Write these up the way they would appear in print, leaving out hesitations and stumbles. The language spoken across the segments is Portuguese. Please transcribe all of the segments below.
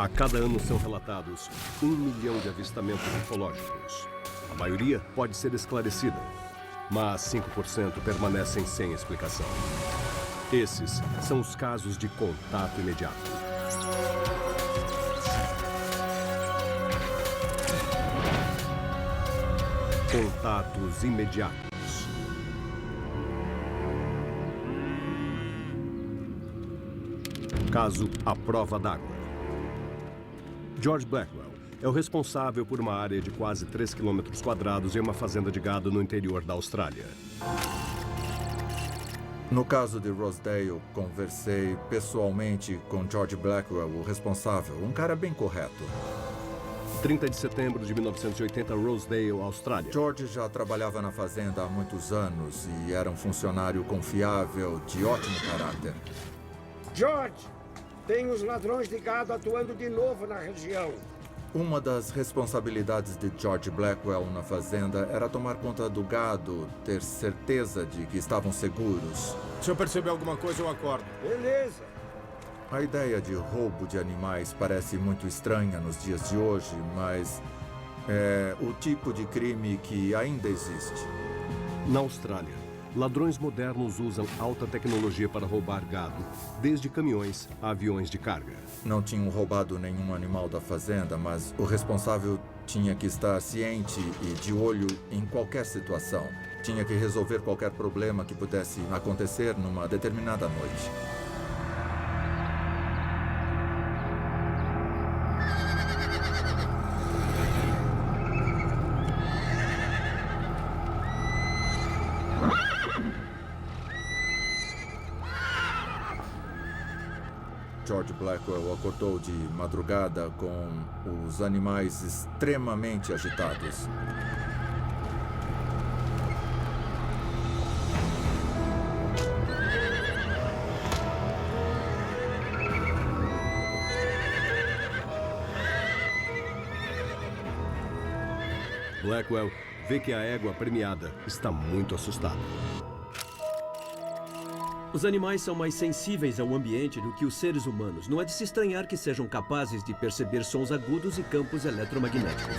A cada ano são relatados 1 milhão de avistamentos ufológicos. A maioria pode ser esclarecida, mas 5% permanecem sem explicação. Esses são os casos de contato imediato. Contatos imediatos. Caso A Prova d'Água. George Blackwell é o responsável por uma área de quase 3 km² em uma fazenda de gado no interior da Austrália. No caso de Rosedale, conversei pessoalmente com George Blackwell, o responsável, um cara bem correto. 30 de setembro de 1980, Rosedale, Austrália. George já trabalhava na fazenda há muitos anos e era um funcionário confiável, de ótimo caráter. George, tem os ladrões de gado atuando de novo na região. Uma das responsabilidades de George Blackwell na fazenda era tomar conta do gado, ter certeza de que estavam seguros. Se eu perceber alguma coisa, eu acordo. Beleza. A ideia de roubo de animais parece muito estranha nos dias de hoje, mas é o tipo de crime que ainda existe. Na Austrália, ladrões modernos usam alta tecnologia para roubar gado, desde caminhões a aviões de carga. Não tinham roubado nenhum animal da fazenda, mas o responsável tinha que estar ciente e de olho em qualquer situação. Tinha que resolver qualquer problema que pudesse acontecer numa determinada noite. George Blackwell acordou de madrugada com os animais extremamente agitados. Blackwell vê que a égua premiada está muito assustada. Os animais são mais sensíveis ao ambiente do que os seres humanos. Não é de se estranhar que sejam capazes de perceber sons agudos e campos eletromagnéticos.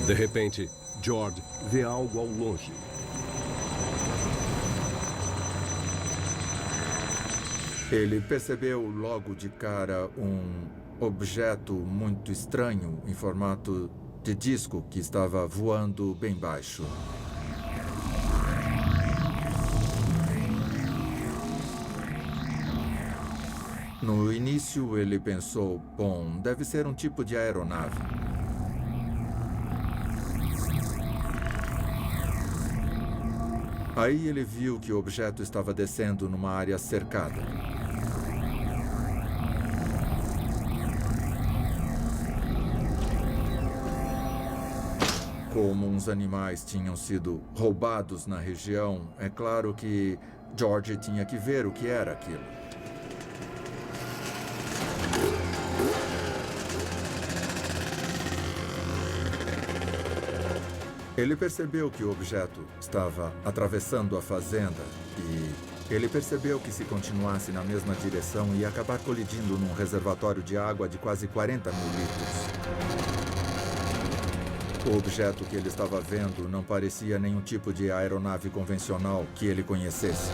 De repente, George vê algo ao longe. Ele percebeu logo de cara um objeto muito estranho em formato de disco que estava voando bem baixo. No início, ele pensou, bom, deve ser um tipo de aeronave. Aí ele viu que o objeto estava descendo numa área cercada. Como uns animais tinham sido roubados na região, é claro que George tinha que ver o que era aquilo. Ele percebeu que o objeto estava atravessando a fazenda e ele percebeu que se continuasse na mesma direção ia acabar colidindo num reservatório de água de quase 40 mil litros. O objeto que ele estava vendo não parecia nenhum tipo de aeronave convencional que ele conhecesse.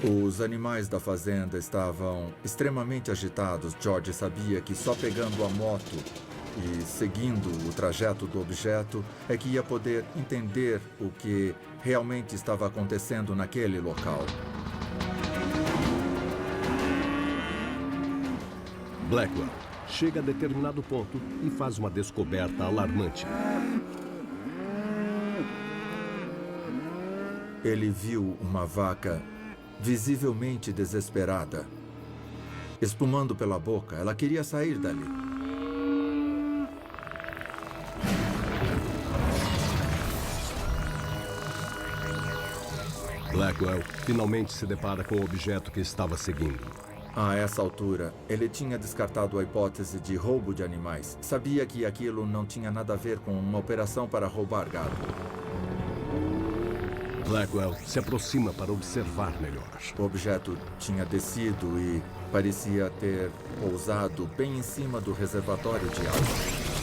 Os animais da fazenda estavam extremamente agitados. George sabia que só pegando a moto e seguindo o trajeto do objeto é que ia poder entender o que realmente estava acontecendo naquele local. Blackwell chega a determinado ponto e faz uma descoberta alarmante. Ele viu uma vaca visivelmente desesperada. Espumando pela boca, ela queria sair dali. Blackwell finalmente se depara com o objeto que estava seguindo. A essa altura, ele tinha descartado a hipótese de roubo de animais. Sabia que aquilo não tinha nada a ver com uma operação para roubar gado. Blackwell se aproxima para observar melhor. O objeto tinha descido e parecia ter pousado bem em cima do reservatório de água.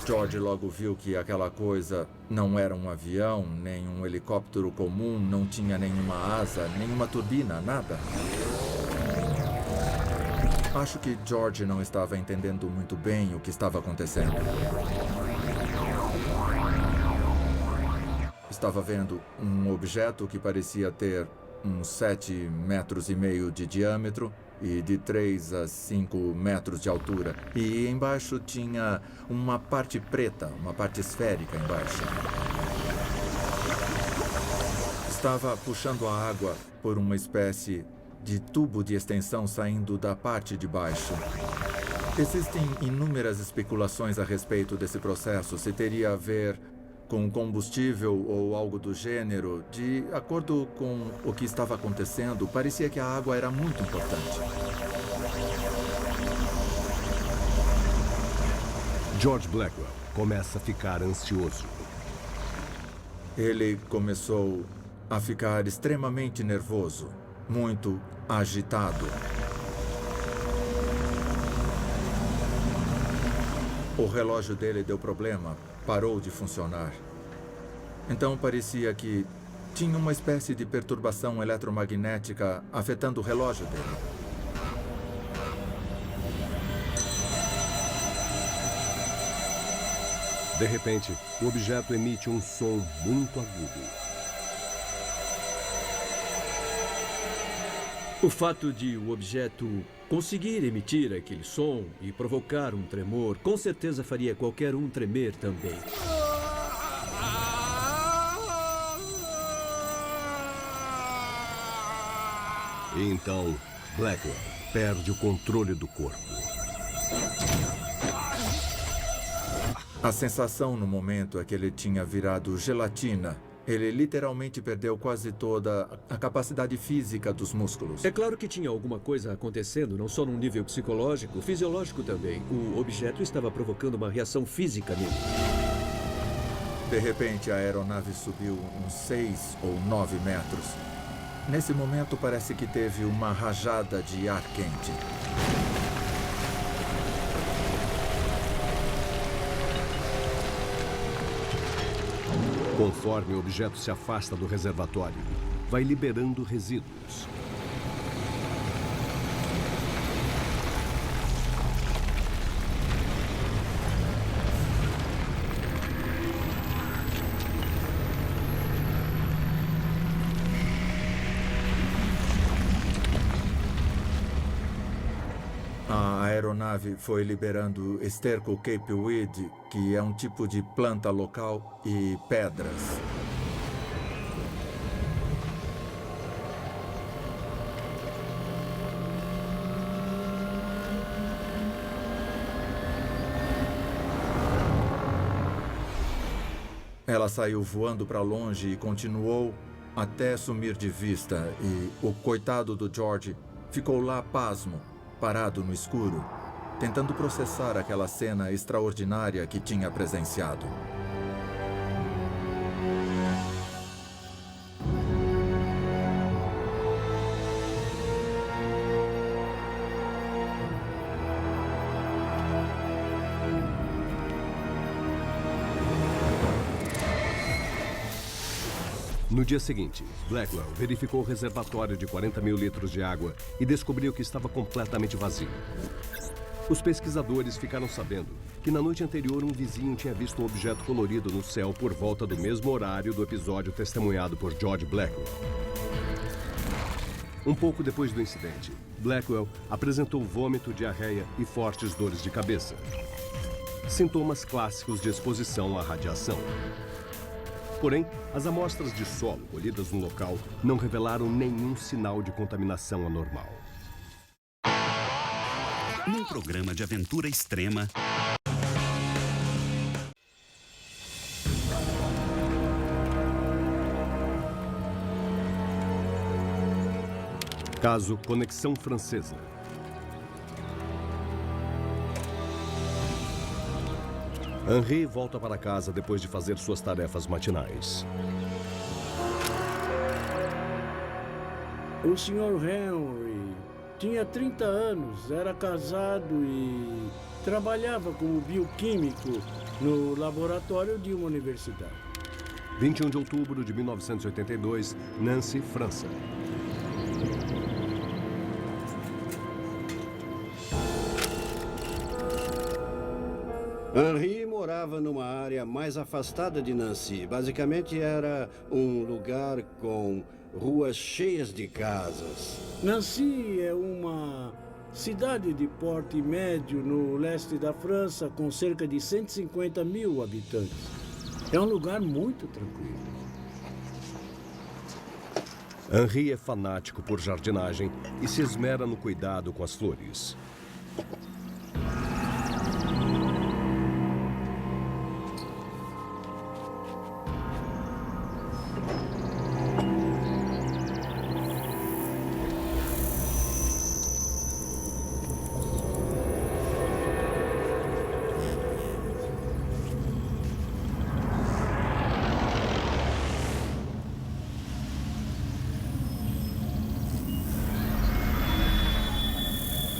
George logo viu que aquela coisa não era um avião, nem um helicóptero comum, não tinha nenhuma asa, nenhuma turbina, nada. Acho que George não estava entendendo muito bem o que estava acontecendo. Estava vendo um objeto que parecia ter uns 7,5 metros de diâmetro e de 3 a 5 metros de altura. E embaixo tinha uma parte preta, uma parte esférica embaixo. Estava puxando a água por uma espécie de tubo de extensão saindo da parte de baixo. Existem inúmeras especulações a respeito desse processo, se teria a ver com combustível ou algo do gênero. De acordo com o que estava acontecendo, parecia que a água era muito importante. George Blackwell começa a ficar ansioso. Ele começou a ficar extremamente nervoso, muito agitado. O relógio dele deu problema, parou de funcionar. Então parecia que tinha uma espécie de perturbação eletromagnética afetando o relógio dele. De repente, o objeto emite um som muito agudo. O fato de o objeto conseguir emitir aquele som e provocar um tremor, com certeza faria qualquer um tremer também. E então, Blackwell perde o controle do corpo. A sensação no momento é que ele tinha virado gelatina. Ele literalmente perdeu quase toda a capacidade física dos músculos. É claro que tinha alguma coisa acontecendo, não só num nível psicológico, fisiológico também. O objeto estava provocando uma reação física nele. De repente, a aeronave subiu uns 6 ou 9 metros. Nesse momento, parece que teve uma rajada de ar quente. Conforme o objeto se afasta do reservatório, vai liberando resíduos. A aeronave foi liberando esterco capeweed, que é um tipo de planta local, e pedras. Ela saiu voando para longe e continuou até sumir de vista. E o coitado do George ficou lá pasmo, parado no escuro, tentando processar aquela cena extraordinária que tinha presenciado. No dia seguinte, Blackwell verificou o reservatório de 40 mil litros de água e descobriu que estava completamente vazio. Os pesquisadores ficaram sabendo que na noite anterior um vizinho tinha visto um objeto colorido no céu por volta do mesmo horário do episódio testemunhado por George Blackwell. Um pouco depois do incidente, Blackwell apresentou vômito, diarreia e fortes dores de cabeça. Sintomas clássicos de exposição à radiação. Porém, as amostras de solo colhidas no local não revelaram nenhum sinal de contaminação anormal. Num programa de aventura extrema, Caso Conexão Francesa. Henri volta para casa depois de fazer suas tarefas matinais. O Sr. Henry tinha 30 anos, era casado e trabalhava como bioquímico no laboratório de uma universidade. 21 de outubro de 1982, Nancy, França. Henri morava numa área mais afastada de Nancy. Basicamente era um lugar com ruas cheias de casas. Nancy é uma cidade de porte médio no leste da França, com cerca de 150 mil habitantes. É um lugar muito tranquilo. Henri é fanático por jardinagem e se esmera no cuidado com as flores.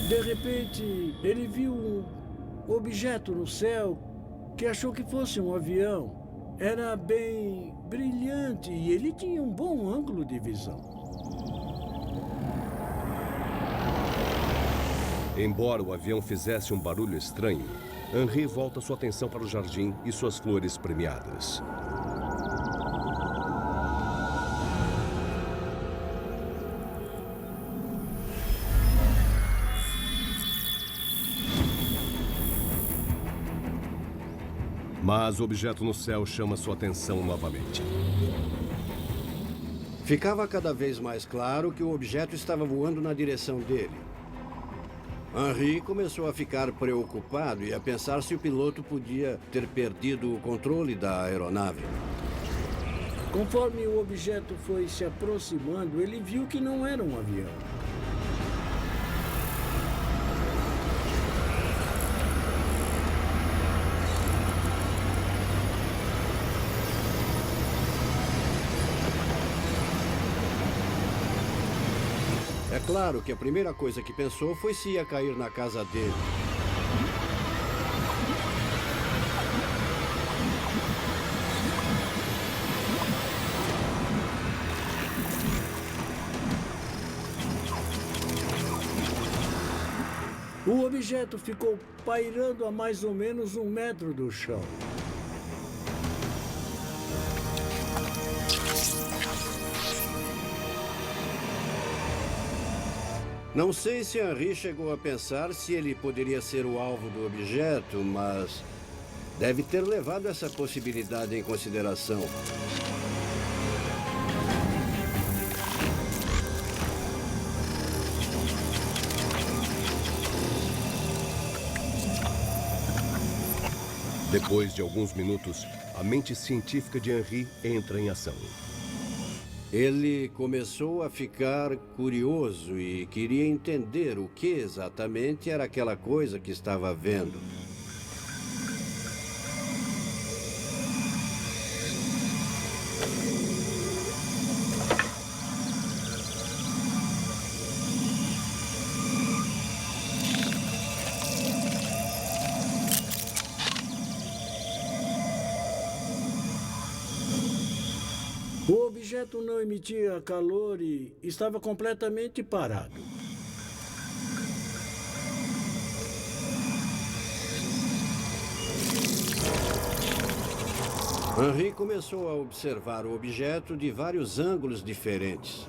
De repente, ele viu um objeto no céu que achou que fosse um avião. Era bem brilhante e ele tinha um bom ângulo de visão. Embora o avião fizesse um barulho estranho, Henri volta sua atenção para o jardim e suas flores premiadas. Mas o objeto no céu chama sua atenção novamente. Ficava cada vez mais claro que o objeto estava voando na direção dele. Henri começou a ficar preocupado e a pensar se o piloto podia ter perdido o controle da aeronave. Conforme o objeto foi se aproximando, ele viu que não era um avião. É claro que a primeira coisa que pensou foi se ia cair na casa dele. O objeto ficou pairando a mais ou menos 1 metro do chão. Não sei se Henri chegou a pensar se ele poderia ser o alvo do objeto, mas deve ter levado essa possibilidade em consideração. Depois de alguns minutos, a mente científica de Henri entra em ação. Ele começou a ficar curioso e queria entender o que exatamente era aquela coisa que estava vendo. O objeto não emitia calor e estava completamente parado. Henri começou a observar o objeto de vários ângulos diferentes.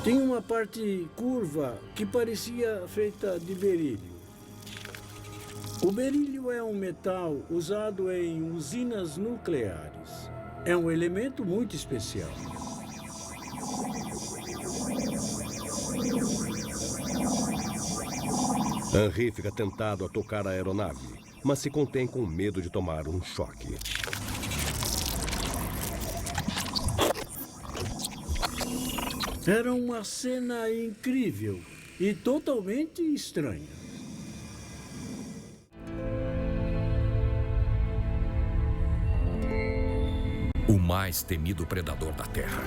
Tinha uma parte curva que parecia feita de berílio. O berílio é um metal usado em usinas nucleares. É um elemento muito especial. Henri fica tentado a tocar a aeronave, mas se contém com medo de tomar um choque. Era uma cena incrível e totalmente estranha. O mais temido predador da Terra.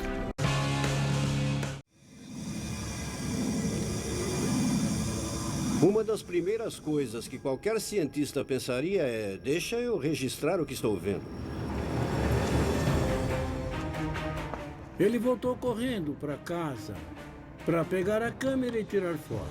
Uma das primeiras coisas que qualquer cientista pensaria é: deixa eu registrar o que estou vendo. Ele voltou correndo para casa para pegar a câmera e tirar fotos.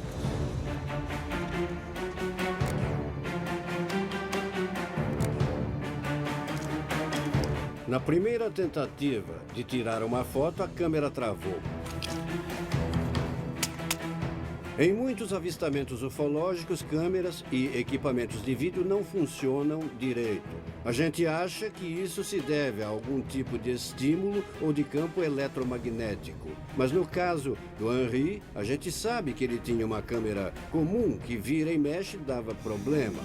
Na primeira tentativa de tirar uma foto, a câmera travou. Em muitos avistamentos ufológicos, câmeras e equipamentos de vídeo não funcionam direito. A gente acha que isso se deve a algum tipo de estímulo ou de campo eletromagnético. Mas no caso do Henry, a gente sabe que ele tinha uma câmera comum que vira e mexe e dava problema.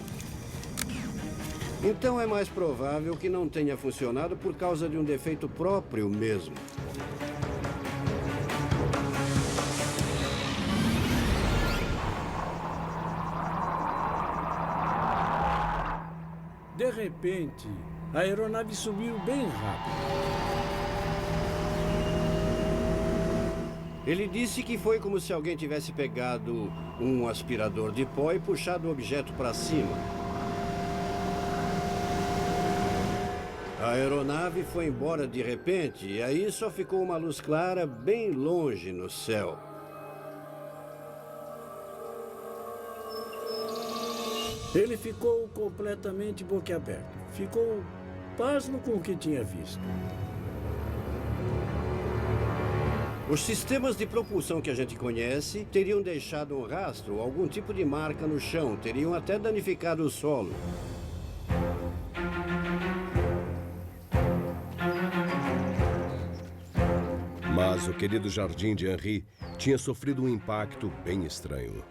Então é mais provável que não tenha funcionado por causa de um defeito próprio mesmo. De repente, a aeronave subiu bem rápido. Ele disse que foi como se alguém tivesse pegado um aspirador de pó e puxado o objeto para cima. A aeronave foi embora de repente e aí só ficou uma luz clara bem longe no céu. Ele ficou completamente boquiaberto. Ficou pasmo com o que tinha visto. Os sistemas de propulsão que a gente conhece teriam deixado um rastro, algum tipo de marca no chão, teriam até danificado o solo. Mas o querido jardim de Henry tinha sofrido um impacto bem estranho.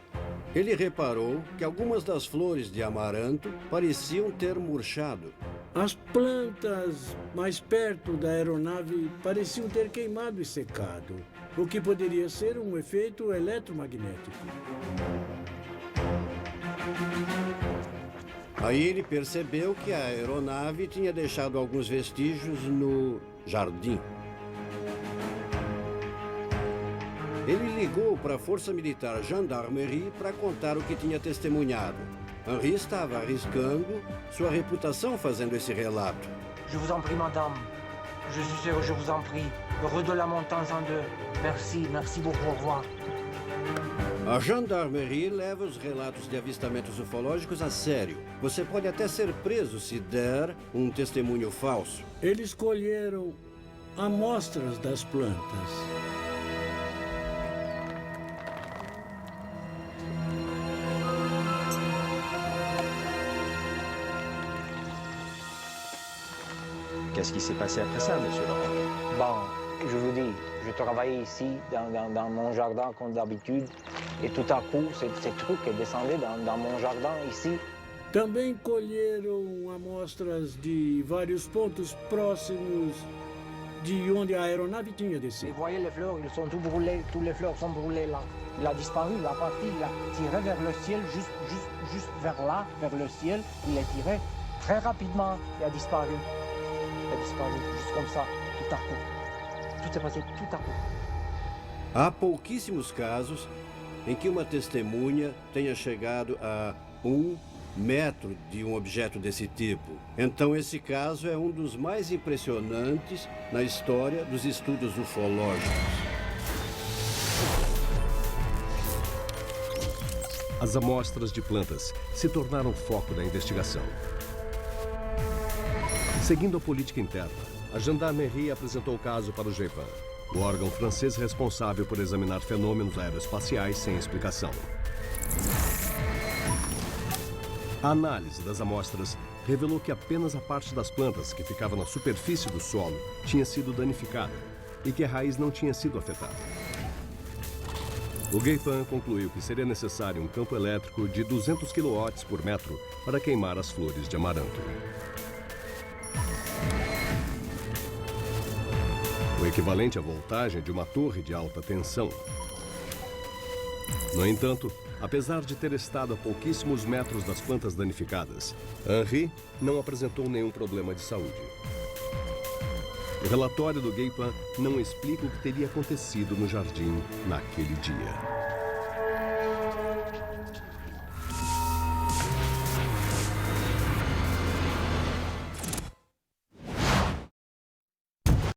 Ele reparou que algumas das flores de amaranto pareciam ter murchado. As plantas mais perto da aeronave pareciam ter queimado e secado, o que poderia ser um efeito eletromagnético. Aí ele percebeu que a aeronave tinha deixado alguns vestígios no jardim. Ele ligou para a Força Militar Gendarmerie para contar o que tinha testemunhado. Henry estava arriscando sua reputação fazendo esse relato. Je vous en prie, madame. Je vous en prie. Heureux de la montagne en deux. Merci, merci beaucoup, au revoir. A Gendarmerie leva os relatos de avistamentos ufológicos a sério. Você pode até ser preso se der um testemunho falso. Eles colheram amostras das plantas. Qu'est-ce qui s'est passé après ça, monsieur Laurent? Bon, je vous dis, je travaillais ici, dans mon jardin comme d'habitude, et tout à coup, ces trucs descendaient dans mon jardin ici. Também colheram amostras de vários pontos próximos de onde a aeronave tinha descido. Vous voyez les fleurs, ils sont tous brûlés, toutes les fleurs sont brûlées là. Il a disparu, il a parti, il a tiré vers le ciel, juste vers là, vers le ciel, il a tiré très rapidement, il a disparu. Il a disparu, juste comme ça, tout à coup. Tout s'est passé tout à coup. Há pouquíssimos casos em que uma testemunha tenha chegado a 1 metro de um objeto desse tipo. Então esse caso é um dos mais impressionantes na história dos estudos ufológicos. As amostras de plantas se tornaram foco da investigação. Seguindo a política interna, a Gendarmerie apresentou o caso para o GEPAN, o órgão francês responsável por examinar fenômenos aeroespaciais sem explicação. A análise das amostras revelou que apenas a parte das plantas que ficava na superfície do solo tinha sido danificada e que a raiz não tinha sido afetada. O Gaipan concluiu que seria necessário um campo elétrico de 200 kW por metro para queimar as flores de amaranto. O equivalente à voltagem de uma torre de alta tensão. No entanto, apesar de ter estado a pouquíssimos metros das plantas danificadas, Henri não apresentou nenhum problema de saúde. O relatório do Gaipan não explica o que teria acontecido no jardim naquele dia.